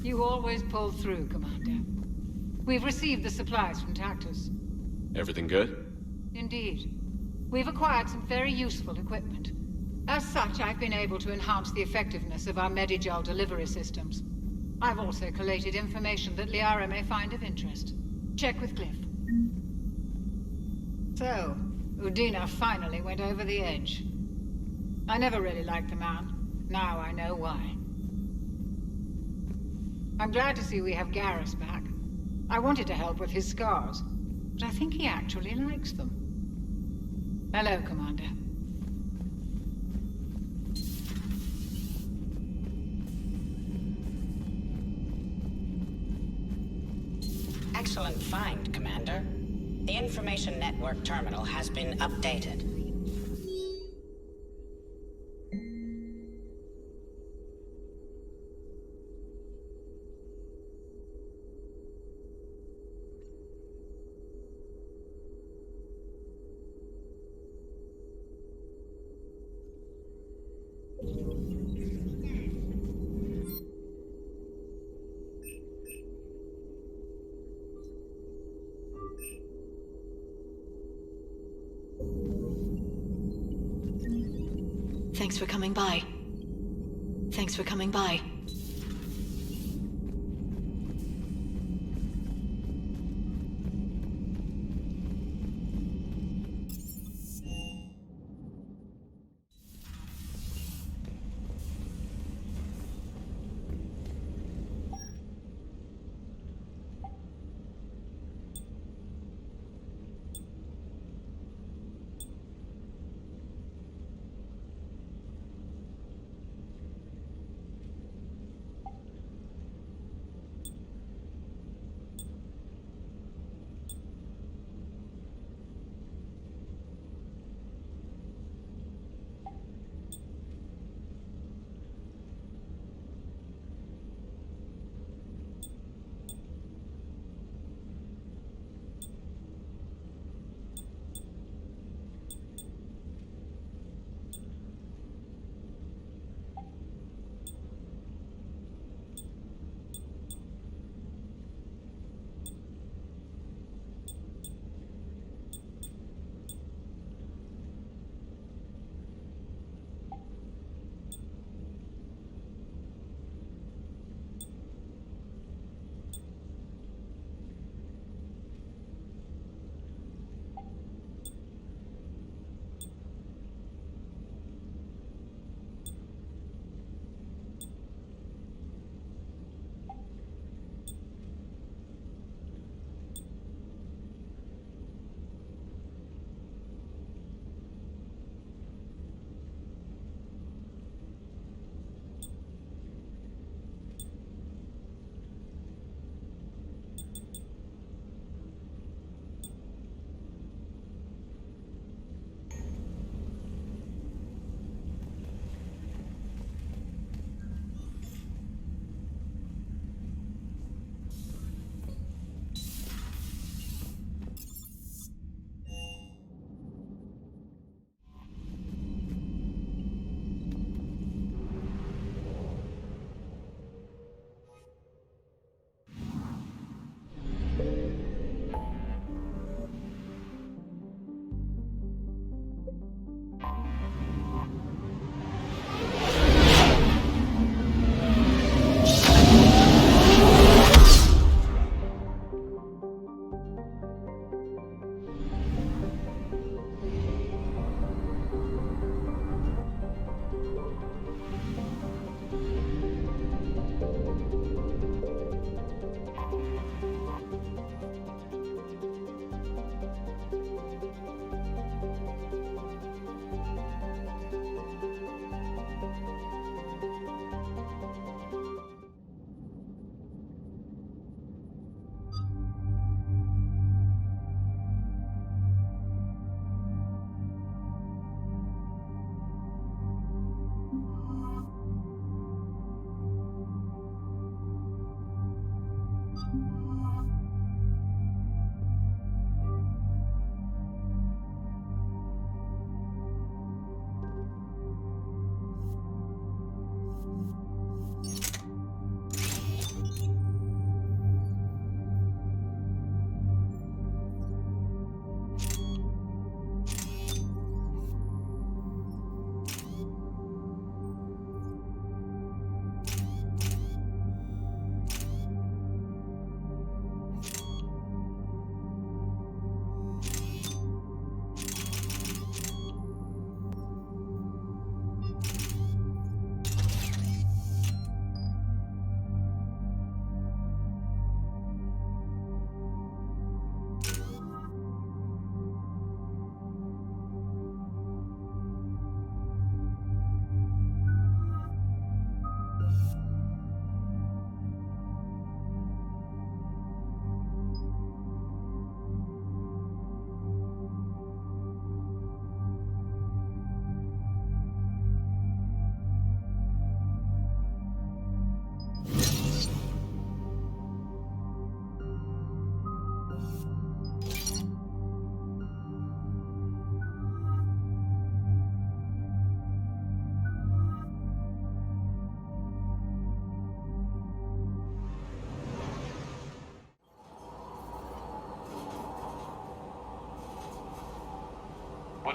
You always pull through, Commander. We've received the supplies from Tactus. Everything good? Indeed. We've acquired some very useful equipment. As such, I've been able to enhance the effectiveness of our Medigel delivery systems. I've also collated information that Liara may find of interest. Check with Cliff. So, Udina finally went over the edge. I never really liked the man. Now I know why. I'm glad to see we have Garrus back. I wanted to help with his scars, but I think he actually likes them. Hello, Commander. Excellent find, Commander. The information network terminal has been updated. Thanks for coming by. Thanks for coming by.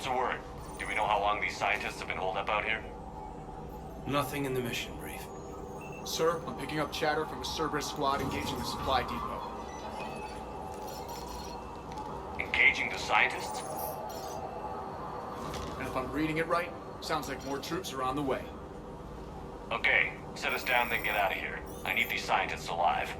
What's the word? Do we know how long these scientists have been holed up out here? Nothing in the mission brief. Sir, I'm picking up chatter from a Cerberus squad engaging the supply depot. Engaging the scientists? And if I'm reading it right, sounds like more troops are on the way. Okay, set us down, then get out of here. I need these scientists alive.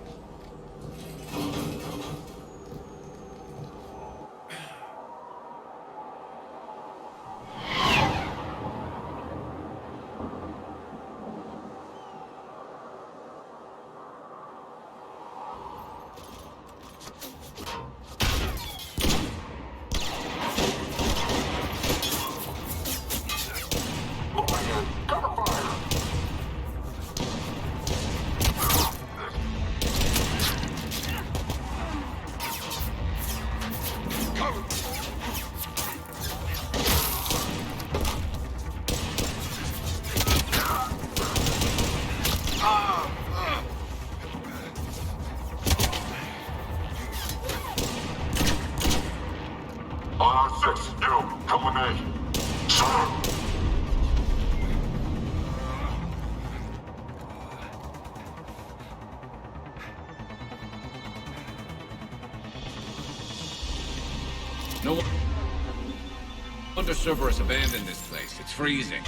No wonder Cerberus abandoned this place. It's freezing.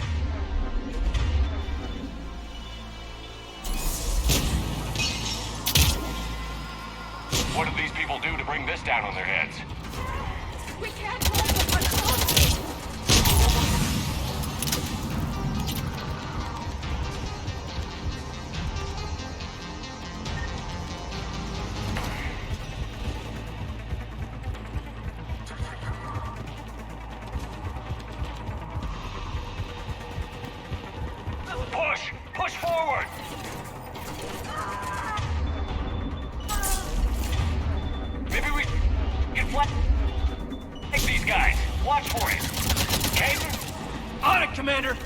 What did these people do to bring this down on their heads? We can't hold them much longer! Push! Push forward! Maybe we can flank these guys. Watch for it. Okay? On it, Commander!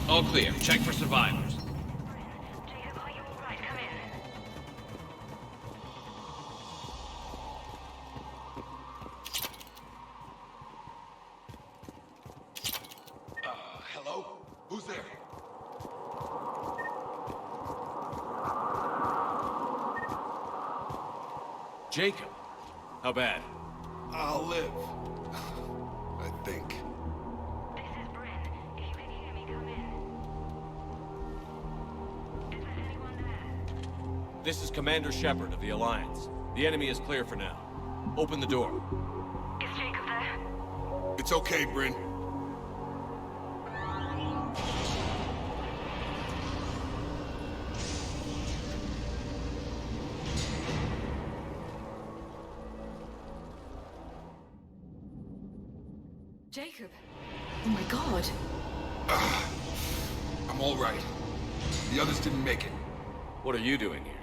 All clear. Check for survivors. Jacob, are you all right? Come in. Hello? Who's there? Jacob. How bad? I'll live. I think. This is Bryn. If you can hear me, come in. Is there anyone there? This is Commander Shepard of the Alliance. The enemy is clear for now. Open the door. Is Jacob there? It's okay, Bryn. Jacob. Oh my god. I'm all right. The others didn't make it. What are you doing here?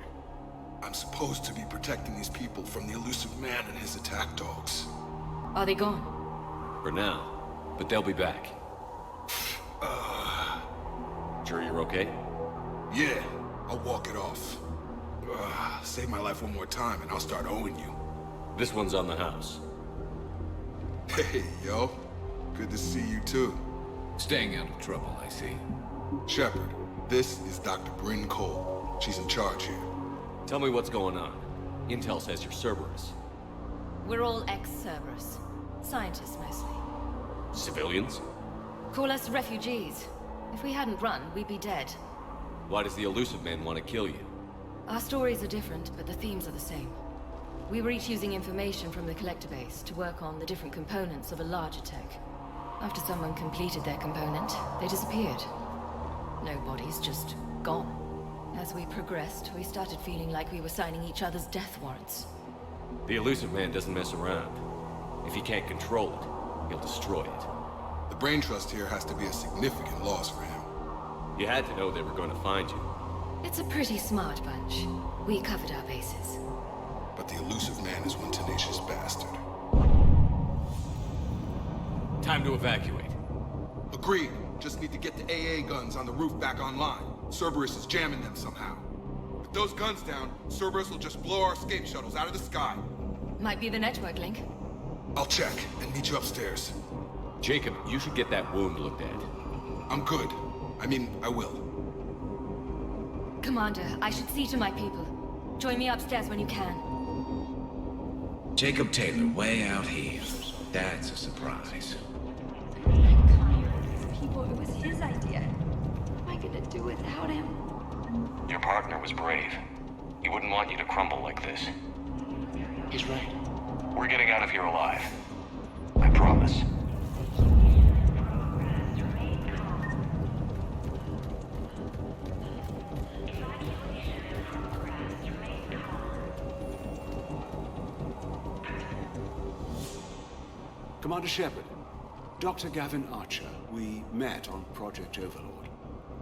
I'm supposed to be protecting these people from the elusive man and his attack dogs. Are they gone? For now. But they'll be back. Sure you're okay? Yeah, I'll walk it off. Save my life one more time and I'll start owing you. This one's on the house. Hey, yo. Good to see you too. Staying out of trouble, I see. Shepard, this is Dr. Bryn Cole. She's in charge here. Tell me what's going on. Intel says you're Cerberus. We're all ex-Cerberus. Scientists, mostly. Civilians? Call us refugees. If we hadn't run, we'd be dead. Why does the elusive man want to kill you? Our stories are different, but the themes are the same. We were each using information from the collector base to work on the different components of a larger tech. After someone completed their component, they disappeared. No bodies, just gone. As we progressed, we started feeling like we were signing each other's death warrants. The elusive man doesn't mess around. If he can't control it, he'll destroy it. The brain trust here has to be a significant loss for him. You had to know they were going to find you. It's a pretty smart bunch. We covered our bases. But the elusive man is one tenacious bastard. Time to evacuate. Agreed. Just need to get the AA guns on the roof back online. Cerberus is jamming them somehow. With those guns down, Cerberus will just blow our escape shuttles out of the sky. Might be the network link. I'll check and meet you upstairs. Jacob, you should get that wound looked at. I'm good. I mean, I will. Commander, I should see to my people. Join me upstairs when you can. Jacob Taylor, way out here. That's a surprise. People, it was his idea. What am I gonna do without him? Your partner was brave. He wouldn't want you to crumble like this. He's right. We're getting out of here alive. I promise. Commander Shepard, Dr. Gavin Archer, we met on Project Overlord.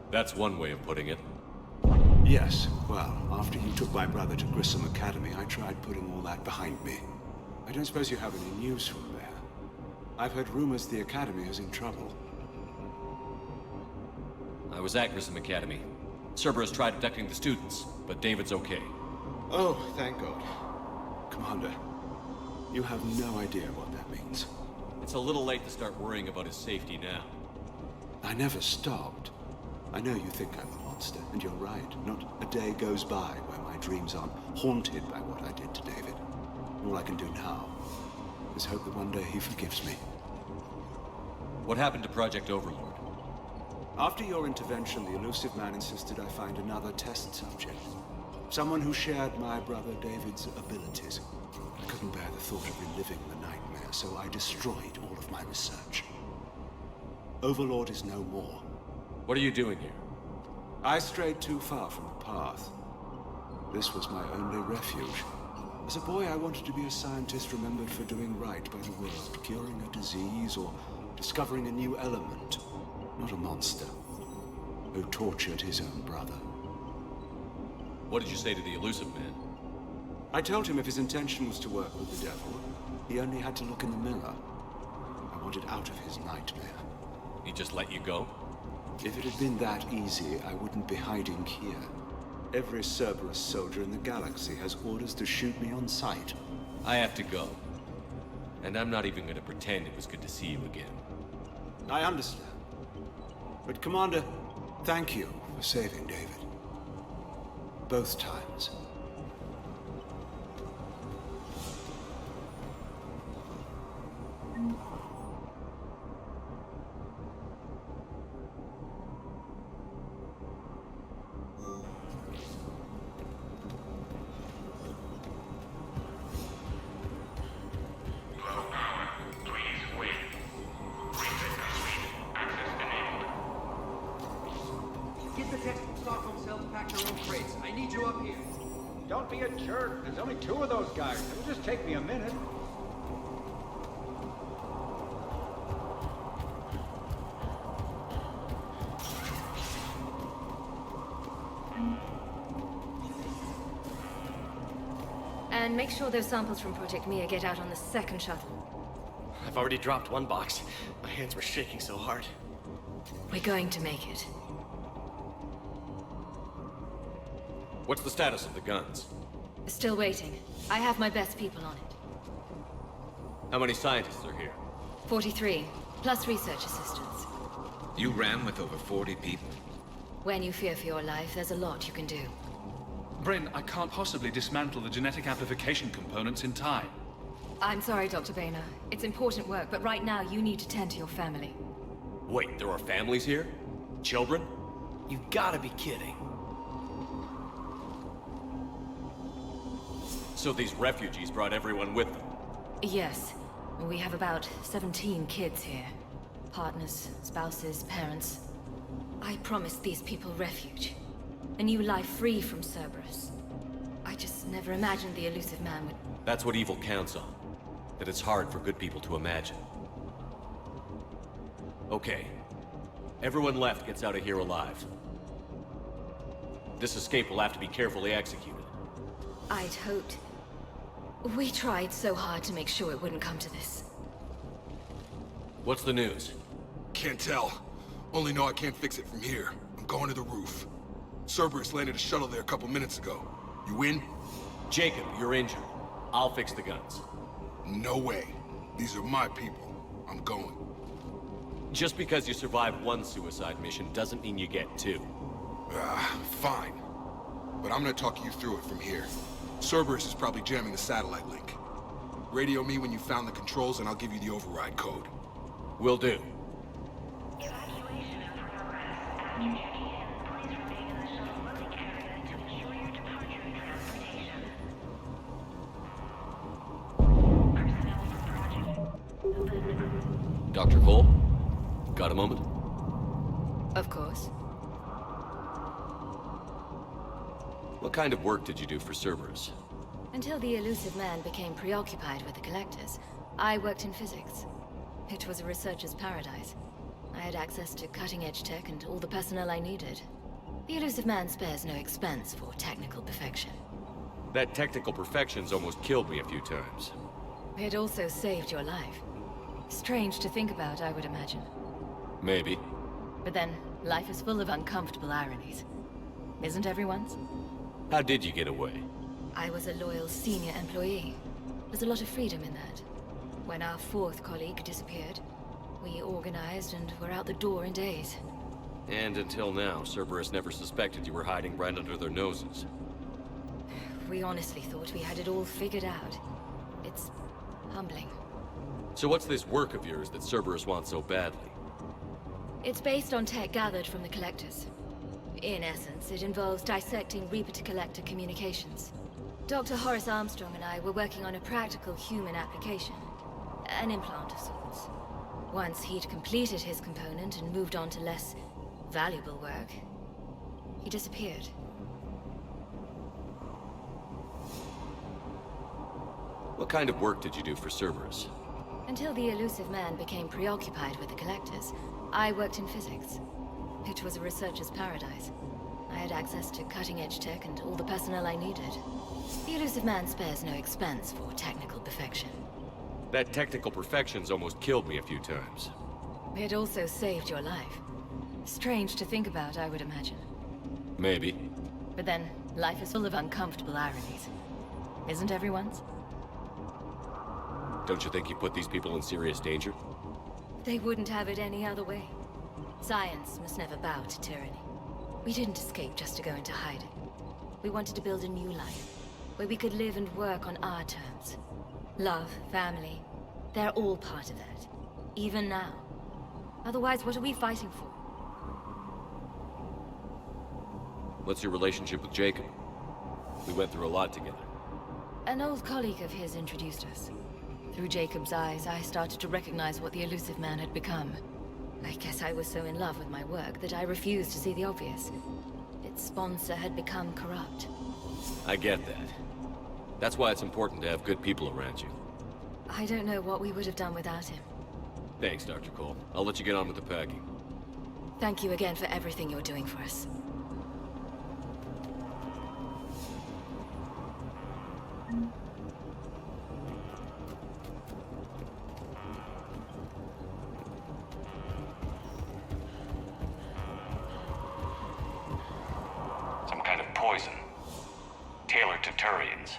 That's one way of putting it. Yes, well, after you took my brother to Grissom Academy, I tried putting all that behind me. I don't suppose you have any news from there. I've heard rumors the Academy is in trouble. I was at Grissom Academy. Cerberus tried abducting the students, but David's okay. Oh, thank God. Commander, you have no idea what that means. It's a little late to start worrying about his safety now. I never stopped. I know you think I'm a monster, and you're right. Not a day goes by where my dreams aren't haunted by what I did to David. All I can do now is hope that one day he forgives me. What happened to Project Overlord? After your intervention, the elusive man insisted I find another test subject. Someone who shared my brother David's abilities. I couldn't bear the thought of reliving the nightmare, so I destroyed all of my research. Overlord is no more. What are you doing here? I strayed too far from the path. This was my only refuge. As a boy, I wanted to be a scientist remembered for doing right by the world, curing a disease or discovering a new element. Not a monster who tortured his own brother. What did you say to the elusive man? I told him if his intention was to work with the devil, he only had to look in the mirror. I wanted out of his nightmare. He just let you go? If it had been that easy, I wouldn't be hiding here. Every Cerberus soldier in the galaxy has orders to shoot me on sight. I have to go. And I'm not even going to pretend it was good to see you again. I understand. But Commander, thank you for saving David. Both times. Get the textbooks off themselves, pack your own crates. I need you up here. Don't be a jerk. There's only 2 of those guys. It'll just take me a minute. And make sure those samples from Project Mia get out on the second shuttle. I've already dropped one box. My hands were shaking so hard. We're going to make it. What's the status of the guns? Still waiting. I have my best people on it. How many scientists are here? 43, plus research assistants. You ran with over 40 people? When you fear for your life, there's a lot you can do. Bryn, I can't possibly dismantle the genetic amplification components in time. I'm sorry, Dr. Boehner. It's important work, but right now you need to tend to your family. Wait, there are families here? Children? You gotta be kidding. So these refugees brought everyone with them? Yes. We have about 17 kids here. Partners, spouses, parents. I promised these people refuge. A new life free from Cerberus. I just never imagined the elusive man would... That's what evil counts on. That it's hard for good people to imagine. Okay. Everyone left gets out of here alive. This escape will have to be carefully executed. I'd hoped. We tried so hard to make sure it wouldn't come to this. What's the news? Can't tell. Only know I can't fix it from here. I'm going to the roof. Cerberus landed a shuttle there a couple minutes ago. You in? Jacob, you're injured. I'll fix the guns. No way. These are my people. I'm going. Just because you survived one suicide mission doesn't mean you get two. Fine. But I'm gonna talk you through it from here. Cerberus is probably jamming the satellite link. Radio me when you found the controls and I'll give you the override code. Will do. Evacuation in progress. After checking in, please remain in the shuttle loading area to ensure your departure and transportation. Personnel from Project. Dr. Cole? Got a moment? Of course. What kind of work did you do for Cerberus? Until the elusive man became preoccupied with the Collectors, I worked in physics. It was a researcher's paradise. I had access to cutting-edge tech and all the personnel I needed. The elusive man spares no expense for technical perfection. That technical perfection's almost killed me a few times. It also saved your life. Strange to think about, I would imagine. Maybe. But then, life is full of uncomfortable ironies. Isn't everyone's? How did you get away? I was a loyal senior employee. There's a lot of freedom in that. When our fourth colleague disappeared, we organized and were out the door in days. And until now, Cerberus never suspected you were hiding right under their noses. We honestly thought we had it all figured out. It's humbling. So what's this work of yours that Cerberus wants so badly? It's based on tech gathered from the Collectors. In essence, it involves dissecting Reaper-to-Collector communications. Dr. Horace Armstrong and I were working on a practical human application. An implant of sorts. Once he'd completed his component and moved on to less valuable work, he disappeared. What kind of work did you do for Cerberus? Until the elusive man became preoccupied with the Collectors, I worked in physics. It was a researcher's paradise. I had access to cutting-edge tech and all the personnel I needed. The elusive man spares no expense for technical perfection. That technical perfection's almost killed me a few times. It also saved your life. Strange to think about, I would imagine. Maybe. But then, life is full of uncomfortable ironies. Isn't everyone's? Don't you think you put these people in serious danger? They wouldn't have it any other way. Science must never bow to tyranny. We didn't escape just to go into hiding. We wanted to build a new life, where we could live and work on our terms. Love, family, they're all part of that. Even now. Otherwise, what are we fighting for? What's your relationship with Jacob? We went through a lot together. An old colleague of his introduced us. Through Jacob's eyes, I started to recognize what the elusive man had become. I guess I was so in love with my work that I refused to see the obvious. Its sponsor had become corrupt. I get that. That's why it's important to have good people around you. I don't know what we would have done without him. Thanks, Dr. Cole. I'll let you get on with the packing. Thank you again for everything you're doing for us. Some kind of poison. Tailored to Turians.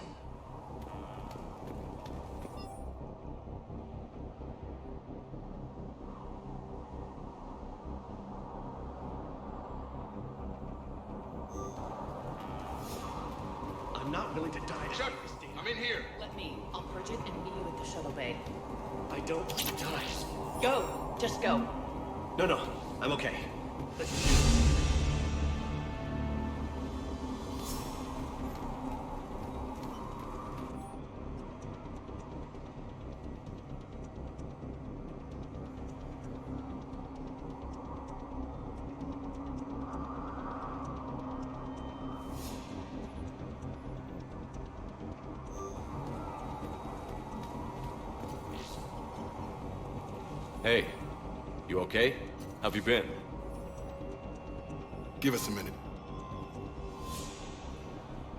I'm not willing to die. Shut! I'm in here. Let me. I'll purge it and meet you at the shuttle bay. I don't want to die. Go! Just go. No, I'm okay. Hey, you okay? How've you been? Give us a minute.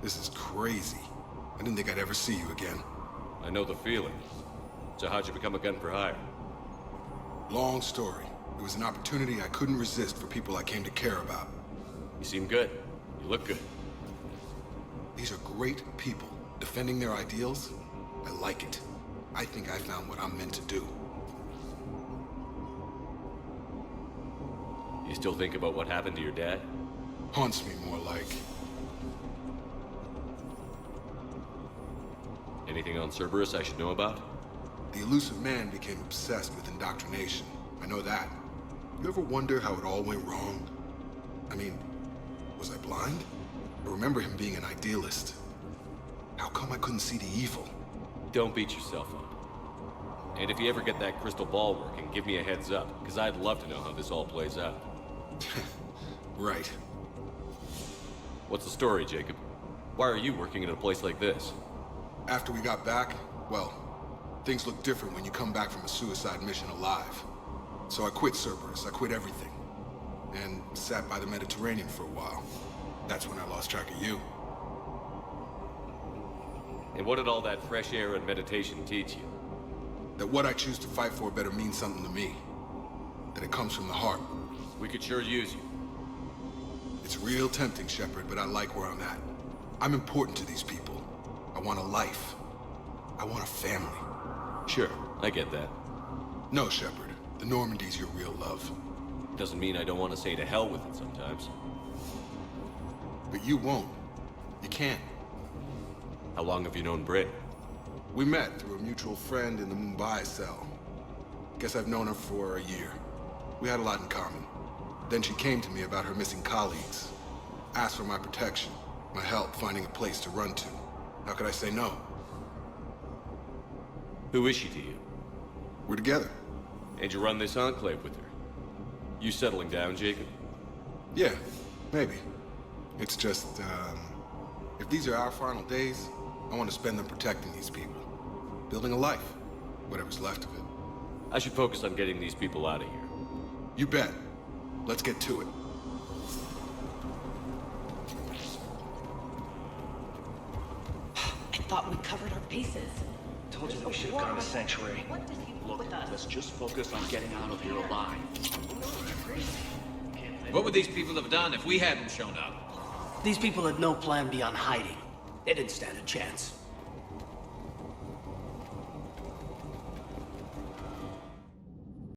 This is crazy. I didn't think I'd ever see you again. I know the feeling. So how'd you become a gun for hire? Long story. It was an opportunity I couldn't resist for people I came to care about. You seem good. You look good. These are great people, defending their ideals. I like it. I think I found what I'm meant to do. You still think about what happened to your dad? Haunts me more like. Anything on Cerberus I should know about? The elusive man became obsessed with indoctrination. I know that. You ever wonder how it all went wrong? I mean, was I blind? I remember him being an idealist. How come I couldn't see the evil? Don't beat yourself up. And if you ever get that crystal ball working, give me a heads up, because I'd love to know how this all plays out. Right. What's the story, Jacob? Why are you working in a place like this? After we got back, well, things look different when you come back from a suicide mission alive. So I quit Cerberus, I quit everything. And sat by the Mediterranean for a while. That's when I lost track of you. And what did all that fresh air and meditation teach you? That what I choose to fight for better mean something to me. That it comes from the heart. We could sure use you. It's real tempting, Shepard, but I like where I'm at. I'm important to these people. I want a life. I want a family. Sure, I get that. No, Shepard. The Normandy's your real love. Doesn't mean I don't want to say to hell with it sometimes. But you won't. You can't. How long have you known Britt? We met through a mutual friend in the Mumbai cell. Guess I've known her for a year. We had a lot in common. Then she came to me about her missing colleagues. Asked for my protection, my help finding a place to run to. How could I say no? Who is she to you? We're together. And you run this enclave with her? You settling down, Jacob? Yeah, maybe. It's just, if these are our final days, I want to spend them protecting these people. Building a life. Whatever's left of it. I should focus on getting these people out of here. You bet. Let's get to it. I thought we covered our bases. Told you we should have gone to Sanctuary. Look, let's just focus on getting out of here alive. What would these people have done if we hadn't shown up? These people had no plan beyond hiding. They didn't stand a chance.